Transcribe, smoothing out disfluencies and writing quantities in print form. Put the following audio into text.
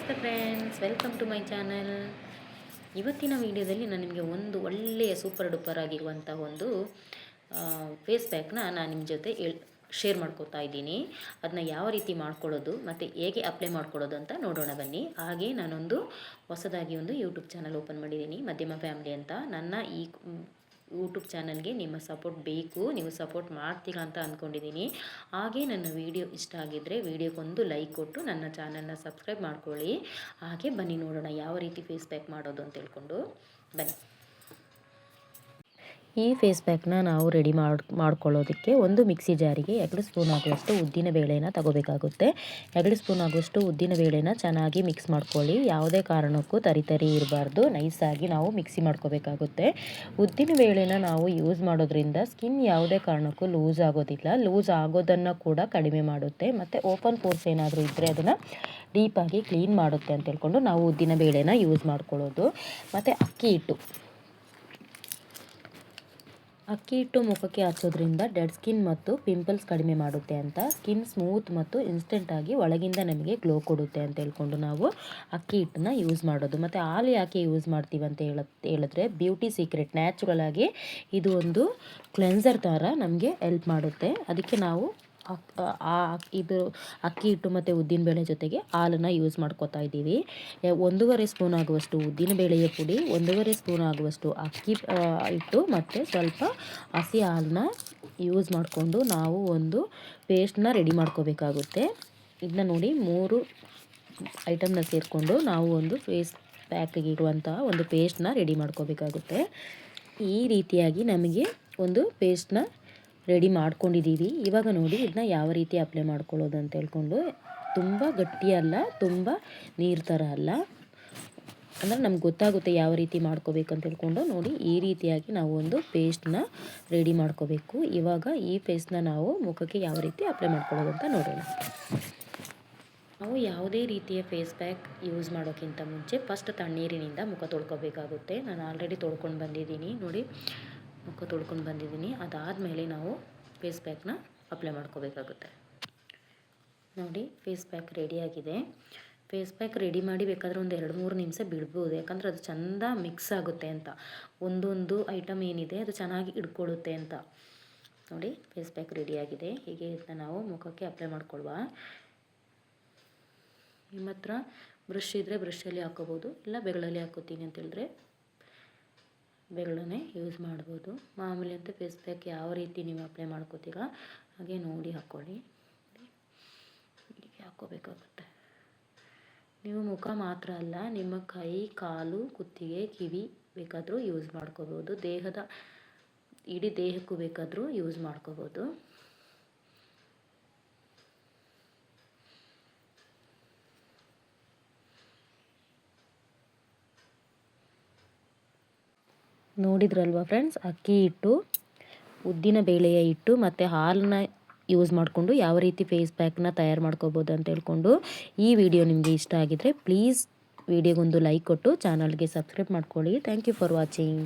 ನಮಸ್ತೆ friends, welcome to my channel. ಇವತ್ತಿನ ವಿಡಿಯೋದಲ್ಲಿ ನಾನು ನಿಮಗೆ ಒಂದು ಒಳ್ಳೆಯ ಸೂಪರ್ ಡೂಪರ್ ಆಗಿರುವಂಥ ಒಂದು ಫೇಸ್ ಪ್ಯಾಕ್ನ ನಾನು ನಿಮ್ಮ ಜೊತೆ ಶೇರ್ ಮಾಡ್ಕೋತಾ ಇದ್ದೀನಿ. ಅದನ್ನ ಯಾವ ರೀತಿ ಮಾಡ್ಕೊಳ್ಳೋದು ಮತ್ತು ಹೇಗೆ ಅಪ್ಲೈ ಮಾಡ್ಕೊಳ್ಳೋದು ಅಂತ ನೋಡೋಣ ಬನ್ನಿ. ಹಾಗೆ ನಾನೊಂದು ಹೊಸದಾಗಿ ಒಂದು ಯೂಟ್ಯೂಬ್ ಚಾನಲ್ ಓಪನ್ ಮಾಡಿದ್ದೀನಿ, ಮಧ್ಯಮ ಫ್ಯಾಮಿಲಿ ಅಂತ. ನನ್ನ ಈ ಯೂಟ್ಯೂಬ್ ಚಾನಲ್ಗೆ ನಿಮ್ಮ ಸಪೋರ್ಟ್ ಬೇಕು, ನೀವು ಸಪೋರ್ಟ್ ಮಾಡ್ತೀರಾ ಅಂತ ಅಂದ್ಕೊಂಡಿದ್ದೀನಿ. ಹಾಗೆ ನನ್ನ ವಿಡಿಯೋ ಇಷ್ಟ ಆಗಿದ್ದರೆ ವಿಡಿಯೋಗೊಂದು ಲೈಕ್ ಕೊಟ್ಟು ನನ್ನ ಚಾನಲ್ನ ಸಬ್ಸ್ಕ್ರೈಬ್ ಮಾಡ್ಕೊಳ್ಳಿ. ಹಾಗೆ ಬನ್ನಿ ನೋಡೋಣ ಯಾವ ರೀತಿ ಫೇಸ್ ಪ್ಯಾಕ್ ಮಾಡೋದು ಅಂತ ಹೇಳ್ಕೊಂಡು ಬನ್ನಿ. ಈ ಫೇಸ್ ಪ್ಯಾಕ್ನ ನಾವು ರೆಡಿ ಮಾಡ್ಕೊಳ್ಳೋದಕ್ಕೆ ಒಂದು ಮಿಕ್ಸಿ ಜಾರಿಗೆ 2 ಸ್ಪೂನ್ ಆಗುವಷ್ಟು ಉದ್ದಿನ ಬೇಳೆನ ತಗೋಬೇಕಾಗುತ್ತೆ. 2 ಸ್ಪೂನ್ ಆಗುವಷ್ಟು ಉದ್ದಿನ ಬೇಳೆನ ಚೆನ್ನಾಗಿ ಮಿಕ್ಸ್ ಮಾಡ್ಕೊಳ್ಳಿ. ಯಾವುದೇ ಕಾರಣಕ್ಕೂ ತರಿ ಇರಬಾರ್ದು, ನೈಸಾಗಿ ನಾವು ಮಿಕ್ಸಿ ಮಾಡ್ಕೋಬೇಕಾಗುತ್ತೆ. ಉದ್ದಿನ ಬೇಳೆನ ನಾವು ಯೂಸ್ ಮಾಡೋದ್ರಿಂದ ಸ್ಕಿನ್ ಯಾವುದೇ ಕಾರಣಕ್ಕೂ ಲೂಸ್ ಆಗೋದಿಲ್ಲ, ಲೂಸ್ ಆಗೋದನ್ನು ಕೂಡ ಕಡಿಮೆ ಮಾಡುತ್ತೆ. ಮತ್ತು ಓಪನ್ ಪೋರ್ಸ್ ಏನಾದರೂ ಇದ್ದರೆ ಅದನ್ನು ಡೀಪಾಗಿ ಕ್ಲೀನ್ ಮಾಡುತ್ತೆ ಅಂತ ಹೇಳ್ಕೊಂಡು ನಾವು ಉದ್ದಿನ ಬೇಳೆನ ಯೂಸ್ ಮಾಡ್ಕೊಳ್ಳೋದು. ಮತ್ತು ಅಕ್ಕಿ ಹಿಟ್ಟು ಮುಖಕ್ಕೆ ಹಚ್ಚೋದ್ರಿಂದ ಡೆಡ್ ಸ್ಕಿನ್ ಮತ್ತು ಪಿಂಪಲ್ಸ್ ಕಡಿಮೆ ಮಾಡುತ್ತೆ ಅಂತ, ಸ್ಕಿನ್ ಸ್ಮೂತ್ ಮತ್ತು ಇನ್ಸ್ಟೆಂಟಾಗಿ ಒಳಗಿಂದ ನಮಗೆ ಗ್ಲೋ ಕೊಡುತ್ತೆ ಅಂತ ಹೇಳ್ಕೊಂಡು ನಾವು ಅಕ್ಕಿ ಹಿಟ್ಟನ್ನ ಯೂಸ್ ಮಾಡೋದು. ಮತ್ತು ಹಾಲು ಯಾಕೆ ಯೂಸ್ ಮಾಡ್ತೀವಿ ಅಂತ ಹೇಳಿದ್ರೆ ಬ್ಯೂಟಿ ಸೀಕ್ರೆಟ್, ನ್ಯಾಚುರಲ್ ಆಗಿ ಇದು ಒಂದು ಕ್ಲೆನ್ಸರ್ ಥರ ನಮಗೆ ಹೆಲ್ಪ್ ಮಾಡುತ್ತೆ. ಅದಕ್ಕೆ ನಾವು ಇದು ಅಕ್ಕಿ ಹಿಟ್ಟು ಮತ್ತು ಉದ್ದಿನಬೇಳೆ ಜೊತೆಗೆ ಹಾಲನ್ನು ಯೂಸ್ ಮಾಡ್ಕೋತಾ ಇದ್ದೀವಿ. 1.5 ಸ್ಪೂನ್ ಆಗುವಷ್ಟು ಉದ್ದಿನಬೇಳೆಯ ಪುಡಿ, 1.5 ಸ್ಪೂನ್ ಆಗುವಷ್ಟು ಅಕ್ಕಿ ಹಿಟ್ಟು ಮತ್ತು ಸ್ವಲ್ಪ ಹಸಿ ಹಾಲನ್ನ ಯೂಸ್ ಮಾಡಿಕೊಂಡು ನಾವು ಒಂದು ಪೇಸ್ಟನ್ನ ರೆಡಿ ಮಾಡ್ಕೋಬೇಕಾಗುತ್ತೆ. ಇದನ್ನ ನೋಡಿ, 3 ಐಟಮ್ನ ಸೇರಿಕೊಂಡು ನಾವು ಒಂದು ಫೇಸ್ ಪ್ಯಾಕಿಗೆ ಇರುವಂತಹ ಒಂದು ಪೇಸ್ಟನ್ನ ರೆಡಿ ಮಾಡ್ಕೋಬೇಕಾಗುತ್ತೆ. ಈ ರೀತಿಯಾಗಿ ನಮಗೆ ಒಂದು ಪೇಸ್ಟನ್ನ ರೆಡಿ ಮಾಡ್ಕೊಂಡಿದ್ದೀವಿ. ಇವಾಗ ನೋಡಿ ಇದನ್ನ ಯಾವ ರೀತಿ ಅಪ್ಲೈ ಮಾಡ್ಕೊಳ್ಳೋದು ಅಂತ ಹೇಳ್ಕೊಂಡು. ತುಂಬ ಗಟ್ಟಿ ಅಲ್ಲ, ತುಂಬ ನೀರು ಥರ ಅಲ್ಲ, ಅಂದರೆ ನಮ್ಗೆ ಗೊತ್ತಾಗುತ್ತೆ ಯಾವ ರೀತಿ ಮಾಡ್ಕೋಬೇಕು ಅಂತ ಹೇಳ್ಕೊಂಡು. ನೋಡಿ, ಈ ರೀತಿಯಾಗಿ ನಾವು ಒಂದು ಪೇಸ್ಟನ್ನ ರೆಡಿ ಮಾಡ್ಕೋಬೇಕು. ಇವಾಗ ಈ ಪೇಸ್ಟನ್ನ ನಾವು ಮುಖಕ್ಕೆ ಯಾವ ರೀತಿ ಅಪ್ಲೈ ಮಾಡ್ಕೊಳ್ಳೋದು ಅಂತ ನೋಡೋಣ. ನಾವು ಯಾವುದೇ ರೀತಿಯ ಫೇಸ್ ಪ್ಯಾಕ್ ಯೂಸ್ ಮಾಡೋಕ್ಕಿಂತ ಮುಂಚೆ ಫಸ್ಟ್ ತಣ್ಣೀರಿನಿಂದ ಮುಖ ತೊಳ್ಕೊಬೇಕಾಗುತ್ತೆ. ನಾನು ಆಲ್ರೆಡಿ ತೊಳ್ಕೊಂಡು ಬಂದಿದ್ದೀನಿ ನೋಡಿ, ಮುಖ ತೊಳ್ಕೊಂಡು ಬಂದಿದ್ದೀನಿ. ಅದಾದಮೇಲೆ ನಾವು ಫೇಸ್ ಪ್ಯಾಕ್ನ ಅಪ್ಲೈ ಮಾಡ್ಕೋಬೇಕಾಗುತ್ತೆ. ನೋಡಿ, ಫೇಸ್ ಪ್ಯಾಕ್ ರೆಡಿಯಾಗಿದೆ. ಫೇಸ್ ಪ್ಯಾಕ್ ರೆಡಿ ಮಾಡಿ ಬೇಕಾದರೆ ಒಂದು 2-3 ನಿಮಿಷ ಬಿಡ್ಬೋದು, ಯಾಕಂದರೆ ಅದು ಚೆಂದ ಮಿಕ್ಸ್ ಆಗುತ್ತೆ ಅಂತ. ಒಂದೊಂದು ಐಟಮ್ ಏನಿದೆ ಅದು ಚೆನ್ನಾಗಿ ಹಿಡ್ಕೊಳ್ಳುತ್ತೆ ಅಂತ. ನೋಡಿ, ಫೇಸ್ ಪ್ಯಾಕ್ ರೆಡಿಯಾಗಿದೆ. ಹೀಗೆ ಇದನ್ನ ನಾವು ಮುಖಕ್ಕೆ ಅಪ್ಲೈ ಮಾಡ್ಕೊಳ್ವಾ. ನಿಮ್ಮ ಹತ್ರ ಬ್ರಷ್ ಇದ್ದರೆ ಬ್ರಷಲ್ಲಿ ಹಾಕೋಬೋದು, ಇಲ್ಲ ಬೆರಳಲ್ಲಿ ಹಾಕೋತೀನಿ ಅಂತ ಹೇಳಿದ್ರೆ ಬೆರಳನ್ನೇ ಯೂಸ್ ಮಾಡ್ಬೋದು. ಮಾಮೂಲಿ ಅಂತ ಫೇಸ್ ಪ್ಯಾಕ್ ಯಾವ ರೀತಿ ನೀವು ಅಪ್ಲೈ ಮಾಡ್ಕೋತೀರಾ ಹಾಗೆ ನೋಡಿ ಹಾಕ್ಕೊಳ್ಳಿ. ಹೀಗೆ ಹಾಕ್ಕೋಬೇಕಾಗುತ್ತೆ. ನೀವು ಮುಖ ಮಾತ್ರ ಅಲ್ಲ, ನಿಮ್ಮ ಕೈ, ಕಾಲು, ಕುತ್ತಿಗೆ, ಕಿವಿ ಬೇಕಾದರೂ ಯೂಸ್ ಮಾಡ್ಕೋಬೋದು. ಇಡೀ ದೇಹಕ್ಕೂ ಬೇಕಾದರೂ ಯೂಸ್ ಮಾಡ್ಕೋಬೋದು. ನೋಡಿದ್ರಲ್ವ ಫ್ರೆಂಡ್ಸ್, ಅಕ್ಕಿ ಹಿಟ್ಟು, ಉದ್ದಿನ ಬೇಳೆಯ ಹಿಟ್ಟು ಮತ್ತು ಹಾಲನ್ನ ಯೂಸ್ ಮಾಡಿಕೊಂಡು ಯಾವ ರೀತಿ ಫೇಸ್ ಪ್ಯಾಕ್ನ ತಯಾರು ಮಾಡ್ಕೋಬೋದು ಅಂತ ಹೇಳ್ಕೊಂಡು. ಈ ವಿಡಿಯೋ ನಿಮಗೆ ಇಷ್ಟ ಆಗಿದ್ದರೆ ಪ್ಲೀಸ್ ವಿಡಿಯೋಗೊಂದು ಲೈಕ್ ಕೊಟ್ಟು ಚಾನಲ್ಗೆ ಸಬ್ಸ್ಕ್ರೈಬ್ ಮಾಡ್ಕೊಳ್ಳಿ. Thank you for watching.